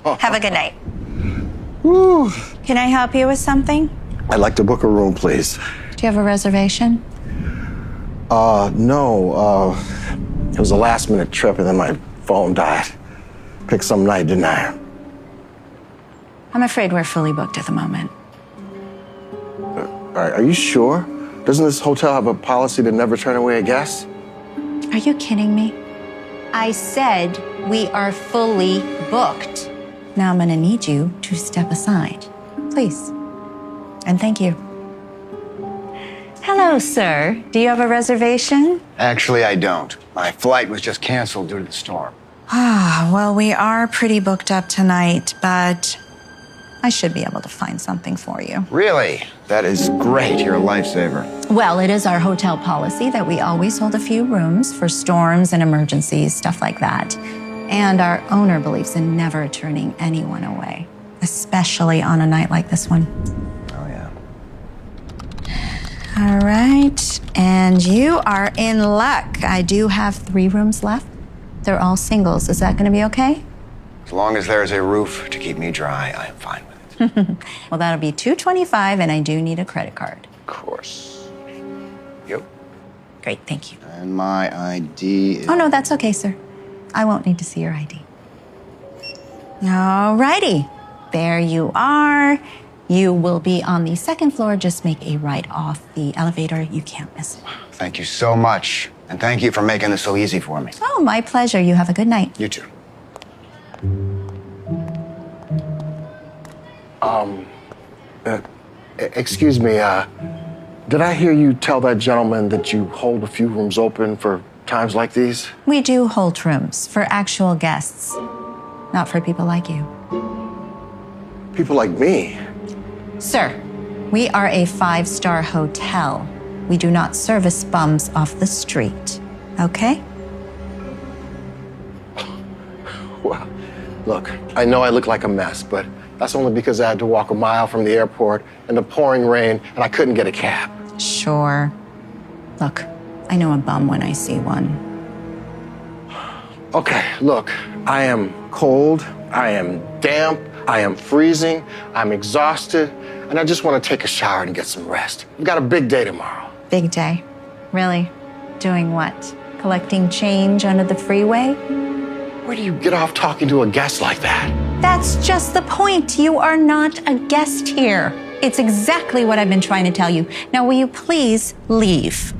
Have a good night. Whew. Can I help you with something? I'd like to book a room, please. Do you have a reservation? No. It was a last-minute trip, and then my phone died. Picked some night, didn't I? I'm afraid we're fully booked at the moment. Are you sure? Doesn't this hotel have a policy to never turn away a guest? Are you kidding me? I said we are fully booked. Now I'm going to need you to step aside, please. And thank you. Hello, sir. Do you have a reservation? Actually, I don't. My flight was just canceled due to the storm. Well, we are pretty booked up tonight, but I should be able to find something for you. Really? That is great. You're a lifesaver. Well, it is our hotel policy that we always hold a few rooms for storms and emergencies, stuff like that. And our owner believes in never turning anyone away, especially on a night like this one. Oh, yeah. All right, and you are in luck. I do have 3 rooms left. They're all singles. Is that going to be okay? As long as there's a roof to keep me dry, I am fine with it. Well, that'll be $225, and I do need a credit card. Of course. Yep. Great, thank you. And my ID is... Oh, no, that's okay, sir. I won't need to see your ID. All righty. There you are. You will be on the 2nd floor. Just make a right off the elevator. You can't miss it. Thank you so much. And thank you for making this so easy for me. Oh, my pleasure. You have a good night. You too. Excuse me, did I hear you tell that gentleman that you hold a few rooms open for times like these? We do hold rooms for actual guests, not for people like you. People like me? Sir, we are a 5-star hotel. We do not service bums off the street, okay? Well, look, I know I look like a mess, but that's only because I had to walk a mile from the airport in the pouring rain and I couldn't get a cab. Sure. Look, I know a bum when I see one. Okay, look, I am cold, I am damp, I am freezing, I'm exhausted, and I just want to take a shower and get some rest. We've got a big day tomorrow. Big day. Really? Doing what? Collecting change under the freeway? Where do you get off talking to a guest like that? That's just the point. You are not a guest here. It's exactly what I've been trying to tell you. Now, will you please leave?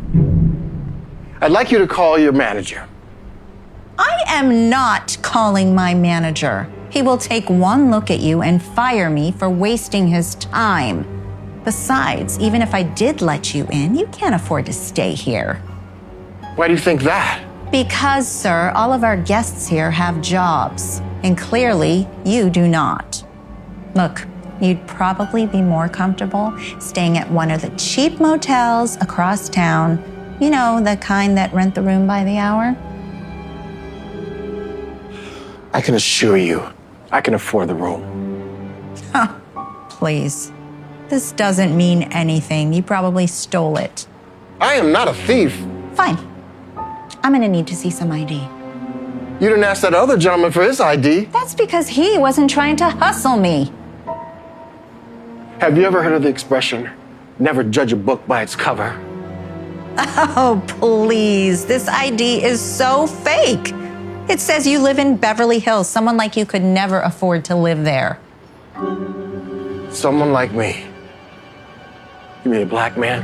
I'd like you to call your manager. I am not calling my manager. He will take one look at you and fire me for wasting his time. Besides, even if I did let you in, you can't afford to stay here. Why do you think that? Because, sir, all of our guests here have jobs, and clearly you do not. Look, you'd probably be more comfortable staying at one of the cheap motels across town. You know, the kind that rent the room by the hour. I can assure you, I can afford the room. Please. This doesn't mean anything. You probably stole it. I am not a thief. Fine. I'm gonna need to see some ID. You didn't ask that other gentleman for his ID. That's because he wasn't trying to hustle me. Have you ever heard of the expression, never judge a book by its cover? Oh, please. This ID is so fake. It says you live in Beverly Hills. Someone like you could never afford to live there. Someone like me. You mean a black man?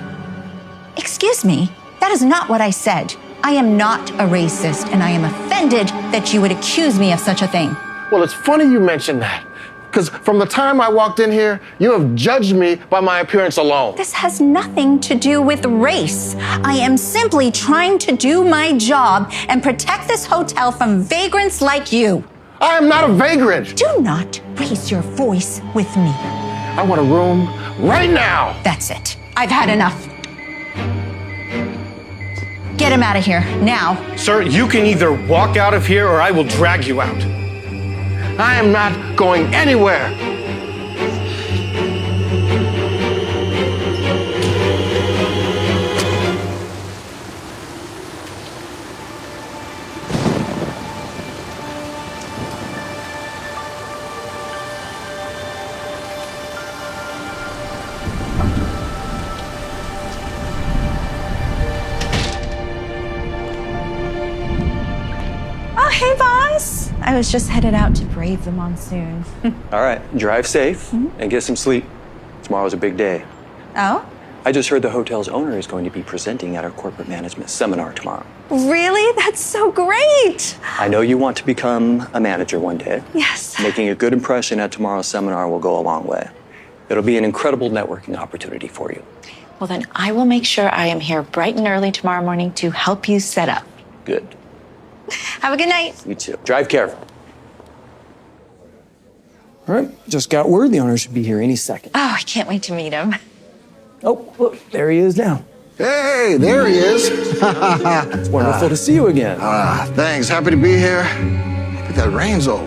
Excuse me, that is not what I said. I am not a racist, and I am offended that you would accuse me of such a thing. Well, it's funny you mention that, because from the time I walked in here, you have judged me by my appearance alone. This has nothing to do with race. I am simply trying to do my job and protect this hotel from vagrants like you. I am not a vagrant. Do not raise your voice with me. I want a room right now. That's it. I've had enough. Get him out of here, now. Sir, you can either walk out of here or I will drag you out. I am not going anywhere. I was just headed out to brave the monsoon. All right, drive safe and get some sleep. Tomorrow's a big day. Oh? I just heard the hotel's owner is going to be presenting at our corporate management seminar tomorrow. Really? That's so great. I know you want to become a manager one day. Yes. Making a good impression at tomorrow's seminar will go a long way. It'll be an incredible networking opportunity for you. Well, then I will make sure I am here bright and early tomorrow morning to help you set up. Good. Have a good night. You too. Drive careful. All right, just got word the owner should be here any second. Oh, I can't wait to meet him. Oh, look, there he is now. Hey, there he is. It's wonderful to see you again. Thanks. Happy to be here. I think that rain's over.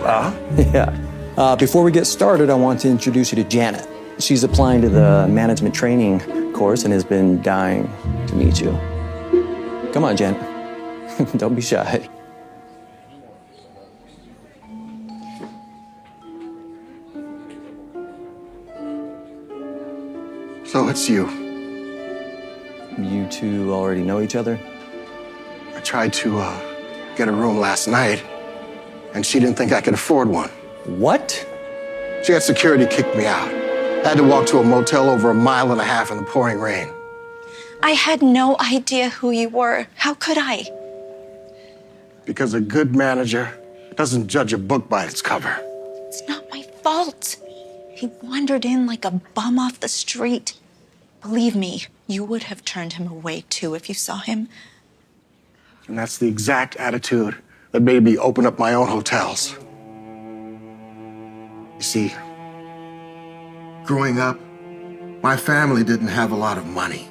Yeah. Before we get started, I want to introduce you to Janet. She's applying to the management training course and has been dying to meet you. Come on, Janet. Don't be shy. So it's you. You two already know each other? I tried to get a room last night, and she didn't think I could afford one. What? She had security kick me out. I had to walk to a motel over 1.5 miles in the pouring rain. I had no idea who you were. How could I? Because a good manager doesn't judge a book by its cover. It's not my fault. He wandered in like a bum off the street. Believe me, you would have turned him away too if you saw him. And that's the exact attitude that made me open up my own hotels. You see, growing up, my family didn't have a lot of money.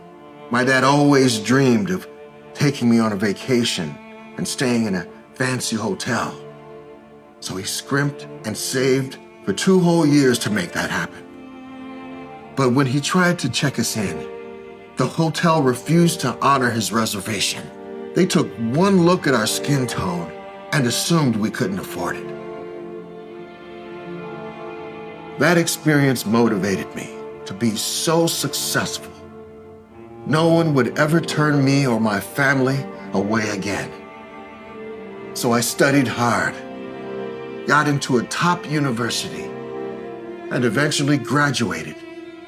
My dad always dreamed of taking me on a vacation and staying in a fancy hotel. So he scrimped and saved for 2 whole years to make that happen. But when he tried to check us in, the hotel refused to honor his reservation. They took one look at our skin tone and assumed we couldn't afford it. That experience motivated me to be so successful. No one would ever turn me or my family away again. So I studied hard, got into a top university, and eventually graduated,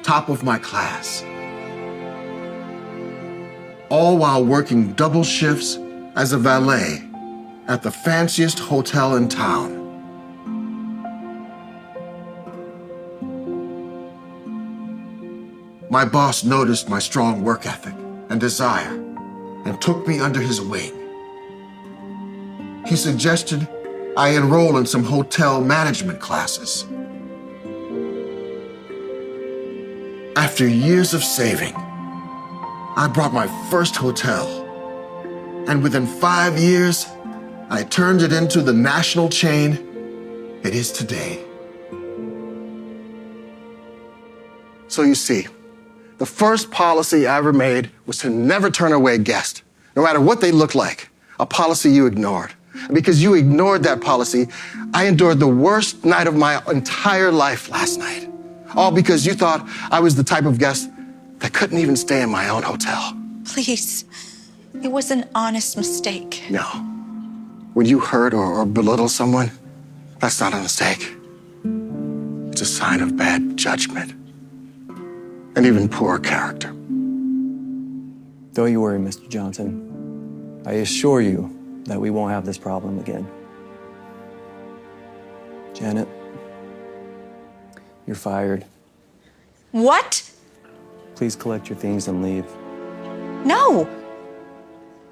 top of my class. All while working double shifts as a valet at the fanciest hotel in town. My boss noticed my strong work ethic and desire and took me under his wing. He suggested I enroll in some hotel management classes. After years of saving, I bought my first hotel, and within 5 years, I turned it into the national chain it is today. So you see, the first policy I ever made was to never turn away guests, no matter what they looked like, a policy you ignored. And because you ignored that policy, I endured the worst night of my entire life last night. All because you thought I was the type of guest that couldn't even stay in my own hotel. Please, it was an honest mistake. No. When you hurt or belittle someone, that's not a mistake. It's a sign of bad judgment and even poor character. Don't you worry, Mr. Johnson. I assure you that we won't have this problem again. Janet, you're fired. What? Please collect your things and leave. No.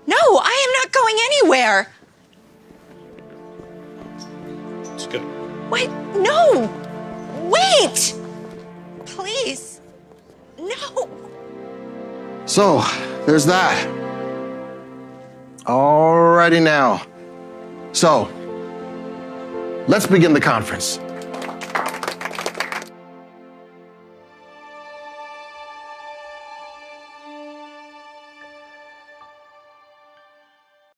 No, I am not going anywhere. Let's go. Wait, no. Wait. Please. No. So, there's that. Alrighty now. So, let's begin the conference.